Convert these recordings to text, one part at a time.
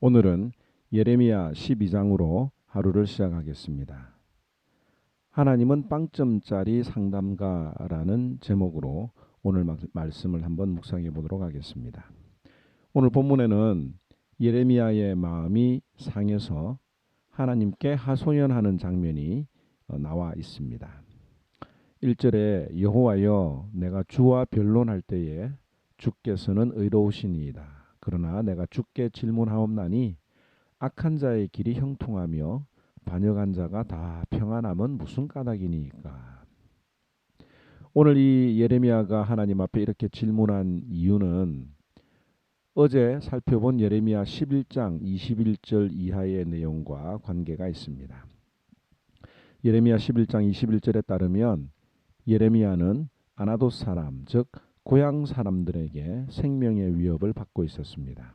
오늘은 예레미야 12장으로 하루를 시작하겠습니다. 하나님은 빵점짜리 상담가라는 제목으로 오늘 말씀을 한번 묵상해 보도록 하겠습니다. 오늘 본문에는 예레미야의 마음이 상해서 하나님께 하소연하는 장면이 나와 있습니다. 1절에 여호와여 내가 주와 변론할 때에 주께서는 의로우시니이다. 그러나 내가 주께 질문하옵나니 악한 자의 길이 형통하며 반역한 자가 다 평안함은 무슨 까닭이니까. 오늘 이 예레미야가 하나님 앞에 이렇게 질문한 이유는 어제 살펴본 예레미야 11장 21절 이하의 내용과 관계가 있습니다. 예레미야 11장 21절에 따르면 예레미야는 아나돗 사람, 즉 고향 사람들에게 생명의 위협을 받고 있었습니다.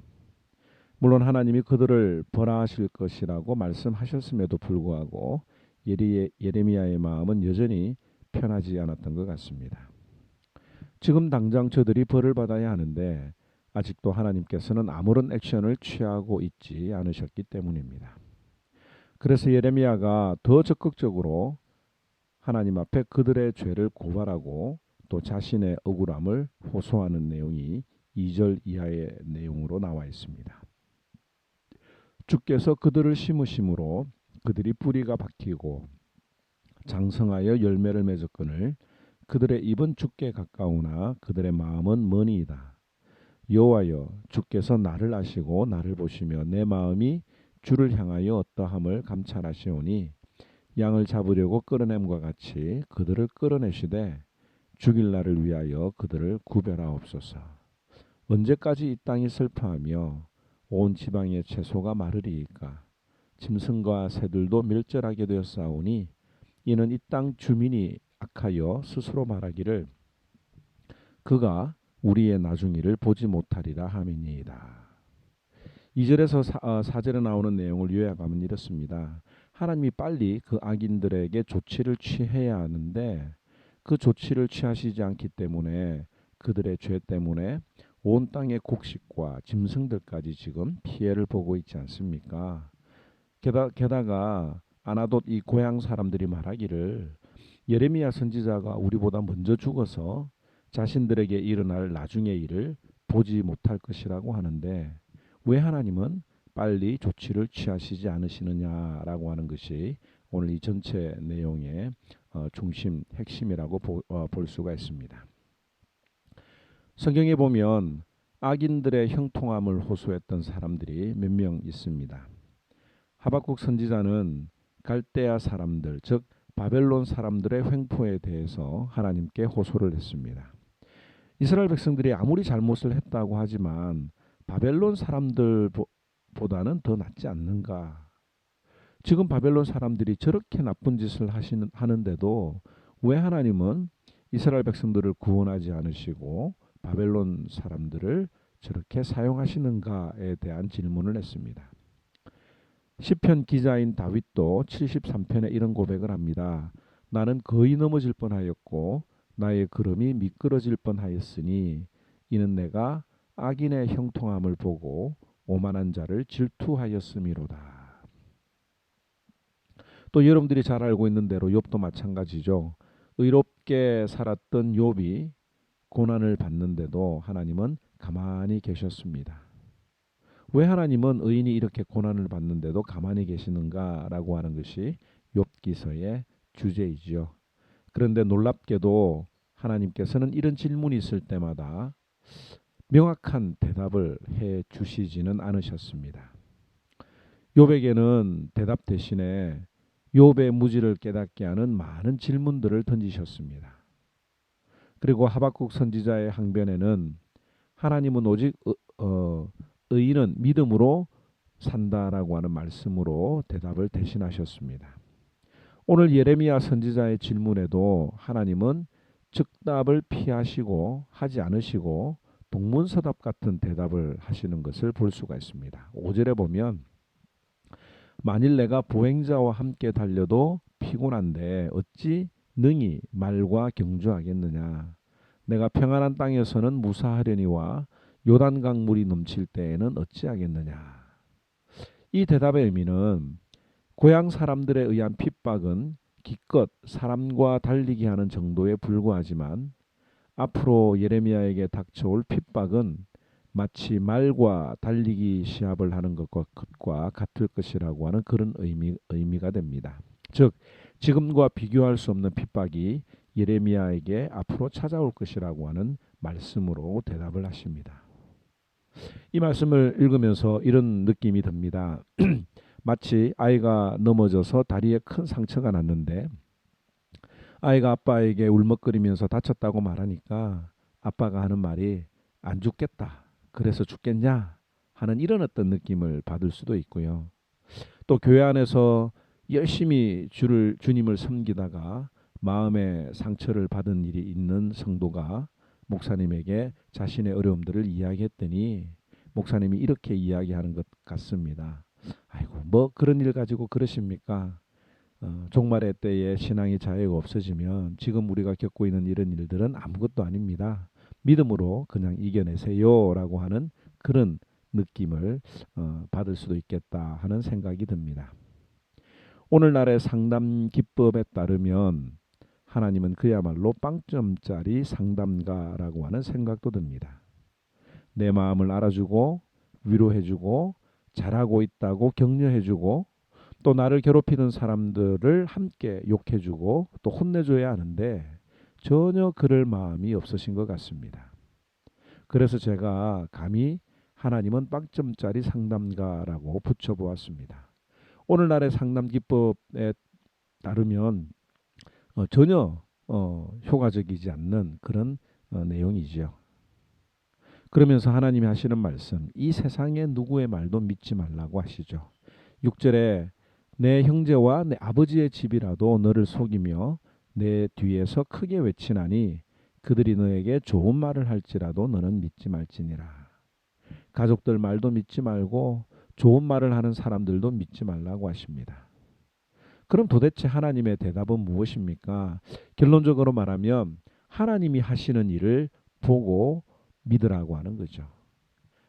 물론 하나님이 그들을 벌하실 것이라고 말씀하셨음에도 불구하고 예레미야의 마음은 여전히 편하지 않았던 것 같습니다. 지금 당장 저들이 벌을 받아야 하는데 아직도 하나님께서는 아무런 액션을 취하고 있지 않으셨기 때문입니다. 그래서 예레미야가 더 적극적으로 하나님 앞에 그들의 죄를 고발하고 또 자신의 억울함을 호소하는 내용이 2절 이하의 내용으로 나와 있습니다. 주께서 그들을 심으심으로 그들이 뿌리가 박히고 장성하여 열매를 맺었거늘 그들의 입은 주께 가까우나 그들의 마음은 머니이다. 여호와여 주께서 나를 아시고 나를 보시며 내 마음이 주를 향하여 어떠함을 감찰하시오니 양을 잡으려고 끌어냄과 같이 그들을 끌어내시되 죽일 날을 위하여 그들을 구별하옵소서. 언제까지 이 땅이 슬퍼하며 온 지방의 채소가 마르리이까. 짐승과 새들도 멸절하게 되었사오니 이는 이 땅 주민이 악하여 스스로 말하기를 그가 우리의 나중일을 보지 못하리라 함이니이다. 2절에서 4절에 나오는 내용을 요약하면 이렇습니다. 하나님이 빨리 그 악인들에게 조치를 취해야 하는데 그 조치를 취하시지 않기 때문에 그들의 죄 때문에 온 땅의 곡식과 짐승들까지 지금 피해를 보고 있지 않습니까? 게다가 아나돗 이 고향 사람들이 말하기를 예레미야 선지자가 우리보다 먼저 죽어서 자신들에게 일어날 나중의 일을 보지 못할 것이라고 하는데 왜 하나님은 빨리 조치를 취하시지 않으시느냐라고 하는 것이 오늘 이 전체 내용의 중심, 핵심이라고 볼 수가 있습니다. 성경에 보면 악인들의 형통함을 호소했던 사람들이 몇 명 있습니다. 하박국 선지자는 갈대아 사람들, 즉 바벨론 사람들의 횡포에 대해서 하나님께 호소를 했습니다. 이스라엘 백성들이 아무리 잘못을 했다고 하지만 바벨론 사람들보다는 더 낫지 않는가? 지금 바벨론 사람들이 저렇게 나쁜 짓을 하는데도 왜 하나님은 이스라엘 백성들을 구원하지 않으시고 바벨론 사람들을 저렇게 사용하시는가에 대한 질문을 했습니다. 시편 기자인 다윗도 73편에 이런 고백을 합니다. 나는 거의 넘어질 뻔하였고 나의 걸음이 미끄러질 뻔하였으니 이는 내가 악인의 형통함을 보고 오만한 자를 질투하였음이로다. 또 여러분들이 잘 알고 있는 대로 욥도 마찬가지죠. 의롭게 살았던 욥이 고난을 받는데도 하나님은 가만히 계셨습니다. 왜 하나님은 의인이 이렇게 고난을 받는데도 가만히 계시는가라고 하는 것이 욥기서의 주제이죠. 그런데 놀랍게도 하나님께서는 이런 질문이 있을 때마다 명확한 대답을 해 주시지는 않으셨습니다. 욥에게는 대답 대신에 욥의 무지를 깨닫게 하는 많은 질문들을 던지셨습니다. 그리고 하박국 선지자의 항변에는 하나님은 오직 의인은 믿음으로 산다라고 하는 말씀으로 대답을 대신하셨습니다. 오늘 예레미야 선지자의 질문에도 하나님은 즉답을 피하시고 하지 않으시고 동문서답 같은 대답을 하시는 것을 볼 수가 있습니다. 5절에 보면 만일 내가 보행자와 함께 달려도 피곤한데 어찌 능히 말과 경주하겠느냐. 내가 평안한 땅에서는 무사하려니와 요단강 물이 넘칠 때에는 어찌하겠느냐. 이 대답의 의미는 고향 사람들에 의한 핍박은 기껏 사람과 달리기 하는 정도에 불과하지만 앞으로 예레미야에게 닥쳐올 핍박은 마치 말과 달리기 시합을 하는 것과 같을 것이라고 하는 그런 의미가 됩니다. 즉 지금과 비교할 수 없는 핍박이 예레미야에게 앞으로 찾아올 것이라고 하는 말씀으로 대답을 하십니다. 이 말씀을 읽으면서 이런 느낌이 듭니다. 마치 아이가 넘어져서 다리에 큰 상처가 났는데 아이가 아빠에게 울먹거리면서 다쳤다고 말하니까 아빠가 하는 말이 안 죽겠다. 그래서 죽겠냐? 하는 이런 어떤 느낌을 받을 수도 있고요. 또 교회 안에서 열심히 주님을 섬기다가 마음의 상처를 받은 일이 있는 성도가 목사님에게 자신의 어려움들을 이야기했더니 목사님이 이렇게 이야기하는 것 같습니다. 아이고 뭐 그런 일 가지고 그러십니까? 종말의 때에 신앙의 자유가 없어지면 지금 우리가 겪고 있는 이런 일들은 아무것도 아닙니다. 믿음으로 그냥 이겨내세요라고 하는 그런 느낌을 받을 수도 있겠다 하는 생각이 듭니다. 오늘날의 상담 기법에 따르면 하나님은 그야말로 빵점짜리 상담가라고 하는 생각도 듭니다. 내 마음을 알아주고 위로해주고 잘하고 있다고 격려해주고 또 나를 괴롭히는 사람들을 함께 욕해주고 또 혼내줘야 하는데 전혀 그럴 마음이 없으신 것 같습니다. 그래서 제가 감히 하나님은 빵점짜리 상담가라고 붙여보았습니다. 오늘날의 상담 기법에 따르면 전혀 효과적이지 않는 그런 내용이죠. 그러면서 하나님이 하시는 말씀, 이 세상의 누구의 말도 믿지 말라고 하시죠. 6절에 내 형제와 내 아버지의 집이라도 너를 속이며 내 뒤에서 크게 외치나니 그들이 너에게 좋은 말을 할지라도 너는 믿지 말지니라. 가족들 말도 믿지 말고 좋은 말을 하는 사람들도 믿지 말라고 하십니다. 그럼 도대체 하나님의 대답은 무엇입니까? 결론적으로 말하면 하나님이 하시는 일을 보고 믿으라고 하는 거죠.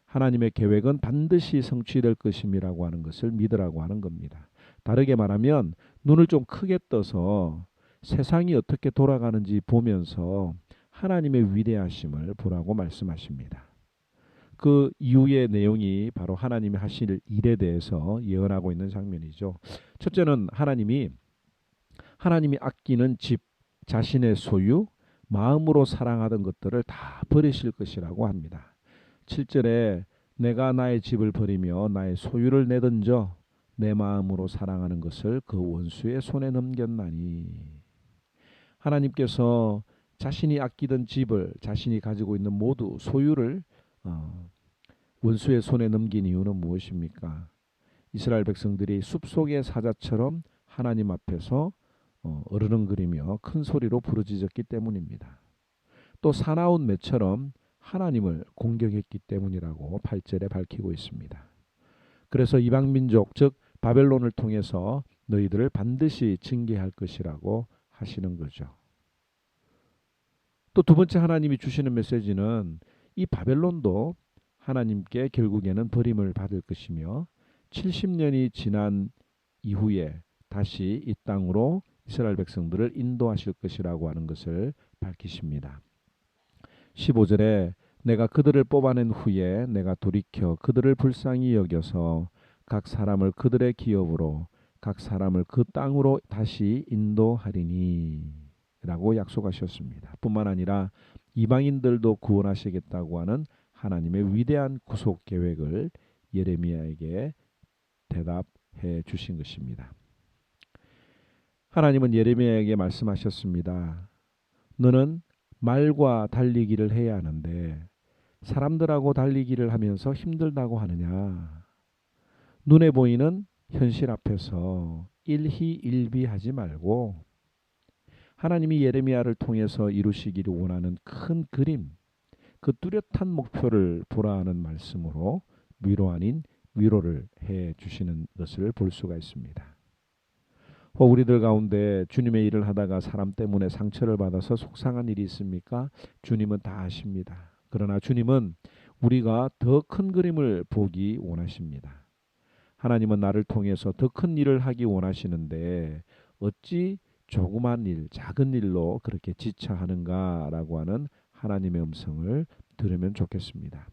하나님의 계획은 반드시 성취될 것임이라고 하는 것을 믿으라고 하는 겁니다. 다르게 말하면 눈을 좀 크게 떠서 세상이 어떻게 돌아가는지 보면서 하나님의 위대하심을 보라고 말씀하십니다. 그 이후의 내용이 바로 하나님이 하실 일에 대해서 예언하고 있는 장면이죠. 첫째는 하나님이 아끼는 집, 자신의 소유, 마음으로 사랑하던 것들을 다 버리실 것이라고 합니다. 7절에 내가 나의 집을 버리며 나의 소유를 내던져 내 마음으로 사랑하는 것을 그 원수의 손에 넘겼나니. 하나님께서 자신이 아끼던 집을 자신이 가지고 있는 모두 소유를 원수의 손에 넘긴 이유는 무엇입니까? 이스라엘 백성들이 숲속의 사자처럼 하나님 앞에서 어르렁거리며 큰 소리로 부르짖었기 때문입니다. 또 사나운 매처럼 하나님을 공격했기 때문이라고 8절에 밝히고 있습니다. 그래서 이방민족 즉 바벨론을 통해서 너희들을 반드시 징계할 것이라고 하시는 거죠. 또 두 번째 하나님이 주시는 메시지는 이 바벨론도 하나님께 결국에는 버림을 받을 것이며 70년이 지난 이후에 다시 이 땅으로 이스라엘 백성들을 인도하실 것이라고 하는 것을 밝히십니다. 15절에 내가 그들을 뽑아낸 후에 내가 돌이켜 그들을 불쌍히 여겨서 각 사람을 그들의 기업으로 각 사람을 그 땅으로 다시 인도하리니 라고 약속하셨습니다. 뿐만 아니라 이방인들도 구원하시겠다고 하는 하나님의 위대한 구속 계획을 예레미야에게 대답해 주신 것입니다. 하나님은 예레미야에게 말씀하셨습니다. 너는 말과 달리기를 해야 하는데 사람들하고 달리기를 하면서 힘들다고 하느냐. 눈에 보이는 현실 앞에서 일희일비하지 말고 하나님이 예레미야를 통해서 이루시기를 원하는 큰 그림, 그 뚜렷한 목표를 보라 하는 말씀으로 위로 아닌 위로를 해 주시는 것을 볼 수가 있습니다. 우리들 가운데 주님의 일을 하다가 사람 때문에 상처를 받아서 속상한 일이 있습니까? 주님은 다 아십니다. 그러나 주님은 우리가 더 큰 그림을 보기 원하십니다. 하나님은 나를 통해서 더 큰 일을 하기 원하시는데 어찌 조그만 일, 작은 일로 그렇게 지체하는가라고 하는 하나님의 음성을 들으면 좋겠습니다.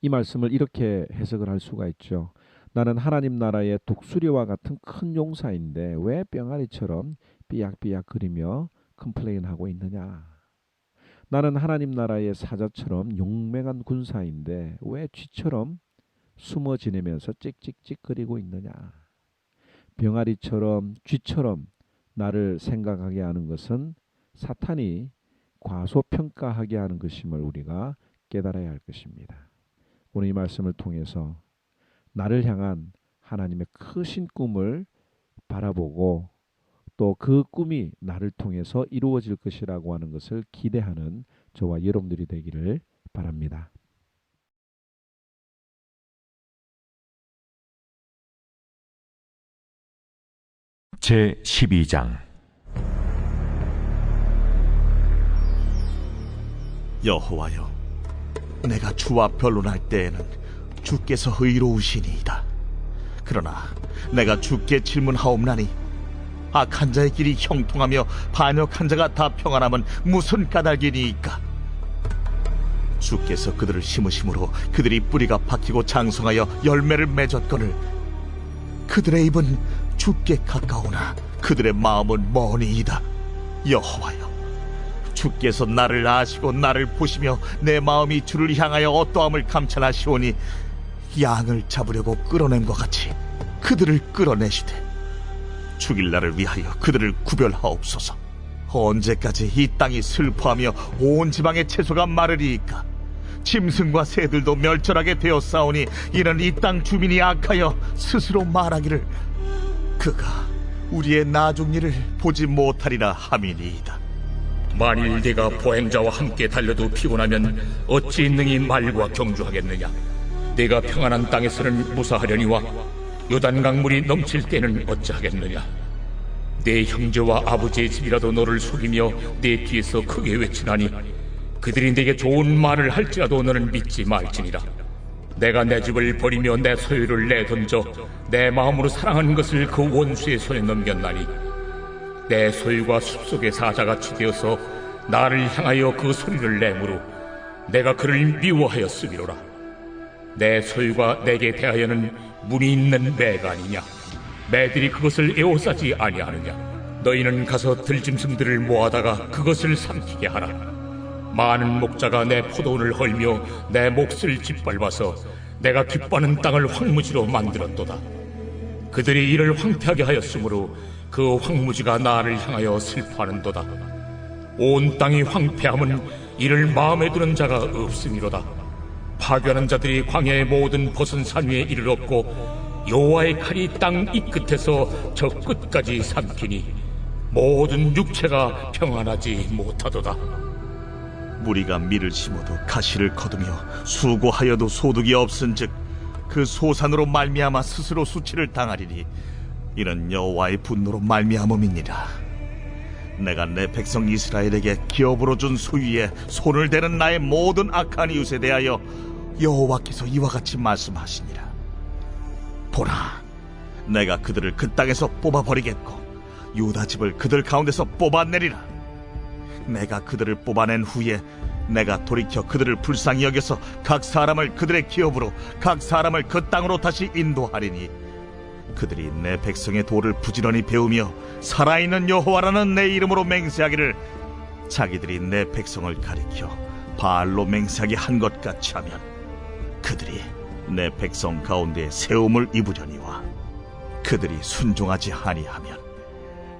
이 말씀을 이렇게 해석을 할 수가 있죠. 나는 하나님 나라의 독수리와 같은 큰 용사인데 왜 병아리처럼 삐약삐약거리며 컴플레인하고 있느냐. 나는 하나님 나라의 사자처럼 용맹한 군사인데 왜 쥐처럼 숨어 지내면서 찍찍찍거리고 있느냐. 병아리처럼 쥐처럼 나를 생각하게 하는 것은 사탄이 과소평가하게 하는 것임을 우리가 깨달아야 할 것입니다. 오늘 이 말씀을 통해서 나를 향한 하나님의 크신 꿈을 바라보고 또 그 꿈이 나를 통해서 이루어질 것이라고 하는 것을 기대하는 저와 여러분들이 되기를 바랍니다. 제12장 여호와여, 내가 주와 변론할 때에는 주께서 의로우시니이다. 그러나 내가 주께 질문하옵나니 악한 자의 길이 형통하며 반역한 자가 다 평안함은 무슨 까닭이니이까? 주께서 그들을 심으심으로 그들이 뿌리가 박히고 장성하여 열매를 맺었거늘 그들의 입은 주께 가까우나 그들의 마음은 머니이다. 여호와여, 주께서 나를 아시고 나를 보시며 내 마음이 주를 향하여 어떠함을 감찰하시오니 양을 잡으려고 끌어낸 것 같이 그들을 끌어내시되 죽일 날을 위하여 그들을 구별하옵소서. 언제까지 이 땅이 슬퍼하며 온 지방의 채소가 마르리이까? 짐승과 새들도 멸절하게 되었사오니 이는 이 땅 주민이 악하여 스스로 말하기를 그가 우리의 나중 일을 보지 못하리라 함이니이다. 만일 네가 보행자와 함께 달려도 피곤하면 어찌 능히 말과 경주하겠느냐? 네가 평안한 땅에서는 무사하려니와 요단강물이 넘칠 때는 어찌하겠느냐? 내 형제와 아버지의 집이라도 너를 속이며 내 뒤에서 크게 외치나니 그들이 네게 좋은 말을 할지라도 너는 믿지 말지니라. 내가 내 집을 버리며 내 소유를 내던져 내 마음으로 사랑하는 것을 그 원수의 손에 넘겼나니 내 소유가 숲속의 사자같이 되어서 나를 향하여 그 소리를 내므로 내가 그를 미워하였음이로라. 내 소유가 내게 대하여는 문이 있는 매가 아니냐? 매들이 그것을 에워싸지 아니하느냐? 너희는 가서 들짐승들을 모아다가 그것을 삼키게 하라. 많은 목자가 내 포도원을 헐며 내 몫을 짓밟아서 내가 기뻐하는 땅을 황무지로 만들었도다. 그들이 이를 황폐하게 하였으므로 그 황무지가 나를 향하여 슬퍼하는도다. 온 땅이 황폐함은 이를 마음에 두는 자가 없음이로다. 파괴하는 자들이 광야의 모든 벗은 산 위에 이를 엎고 여호와의 칼이 땅 이 끝에서 저 끝까지 삼키니 모든 육체가 평안하지 못하도다. 무리가 밀을 심어도 가시를 거두며 수고하여도 소득이 없은즉 그 소산으로 말미암아 스스로 수치를 당하리니 이는 여호와의 분노로 말미암음이니라. 내가 내 백성 이스라엘에게 기업으로 준 소유에 손을 대는 나의 모든 악한 이웃에 대하여 여호와께서 이와 같이 말씀하시니라. 보라, 내가 그들을 그 땅에서 뽑아버리겠고 유다 집을 그들 가운데서 뽑아내리라. 내가 그들을 뽑아낸 후에 내가 돌이켜 그들을 불쌍히 여겨서 각 사람을 그들의 기업으로 각 사람을 그 땅으로 다시 인도하리니 그들이 내 백성의 도를 부지런히 배우며 살아있는 여호와라는 내 이름으로 맹세하기를 자기들이 내 백성을 가리켜 바알로 맹세하게 한 것 같이 하면 그들이 내 백성 가운데 세움을 입으려니와 그들이 순종하지 아니하면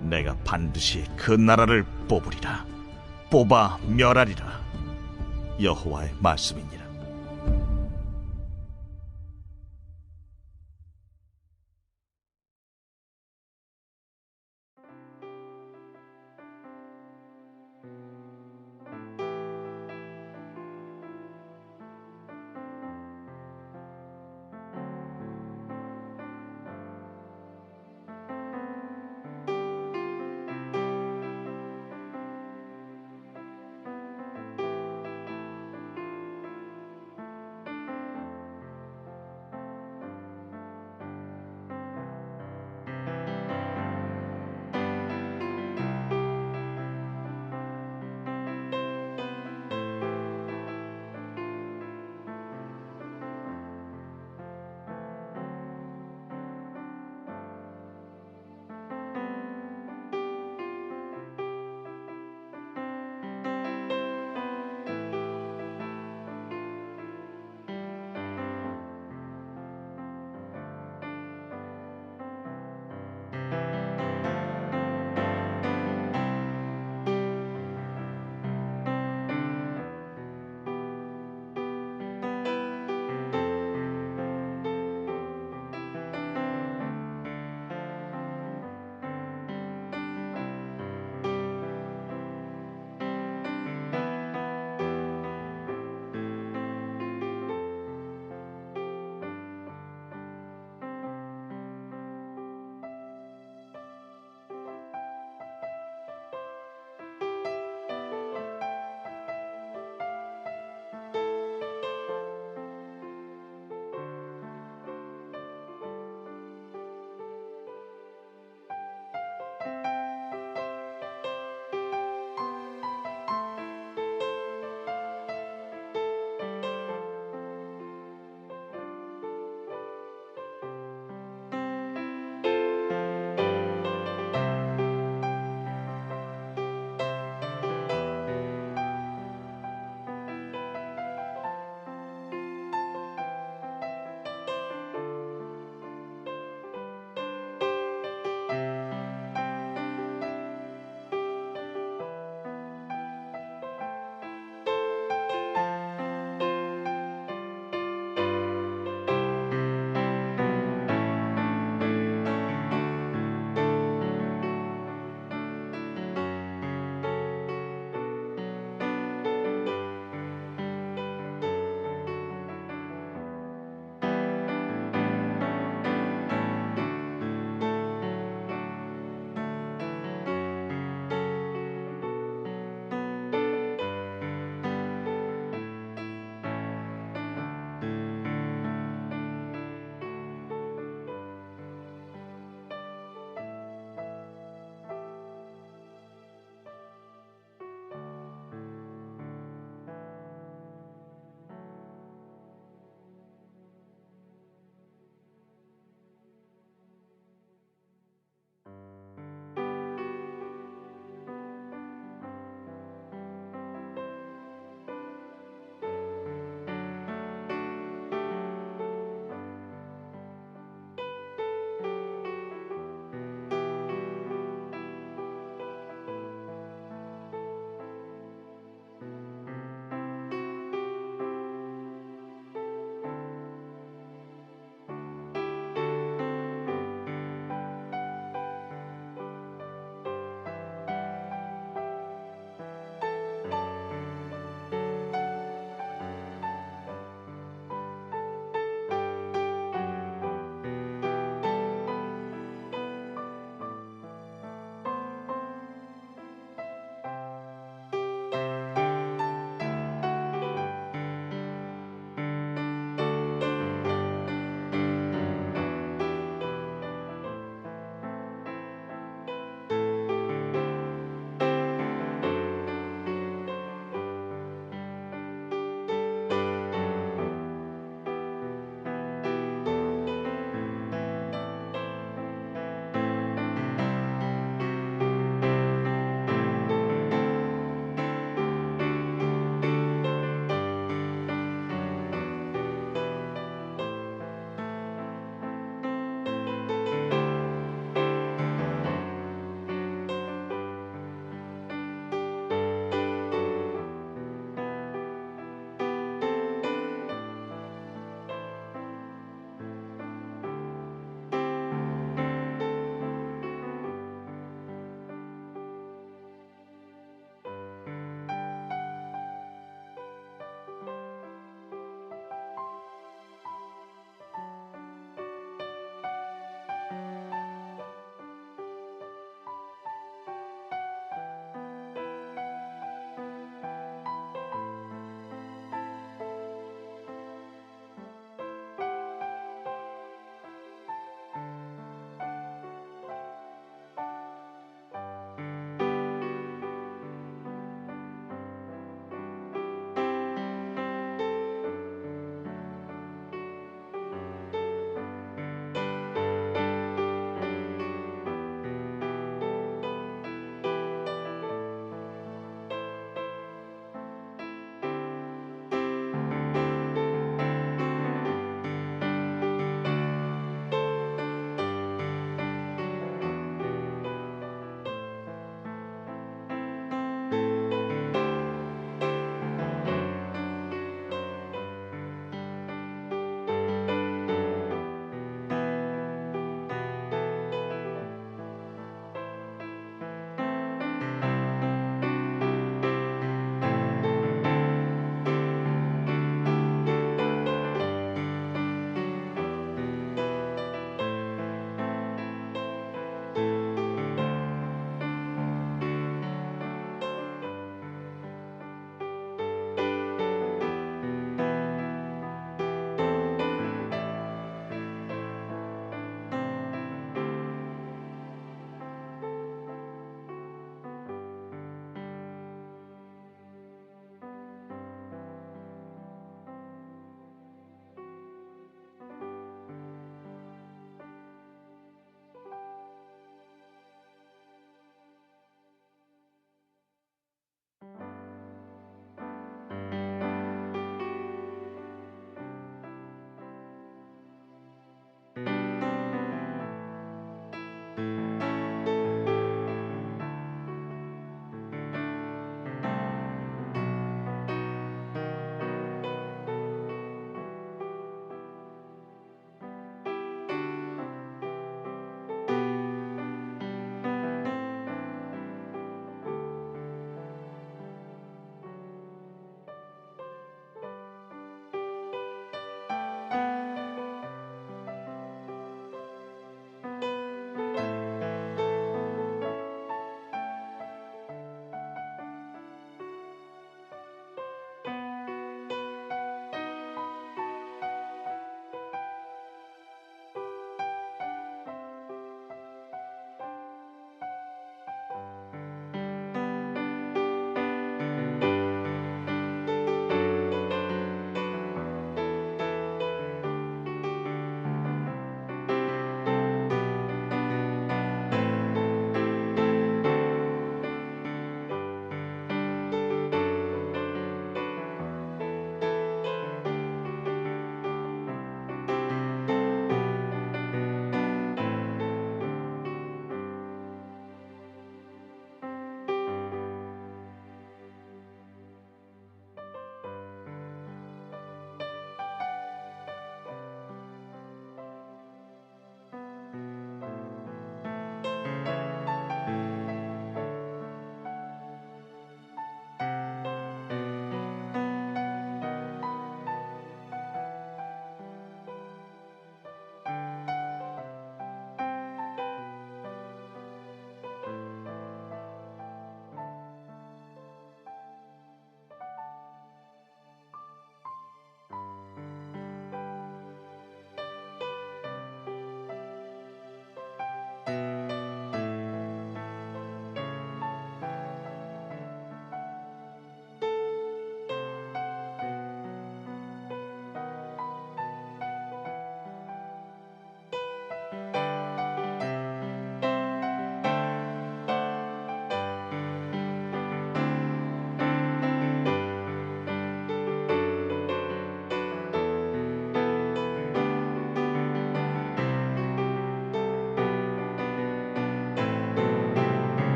내가 반드시 그 나라를 뽑으리라. 뽑아 멸하리라. 여호와의 말씀이니라.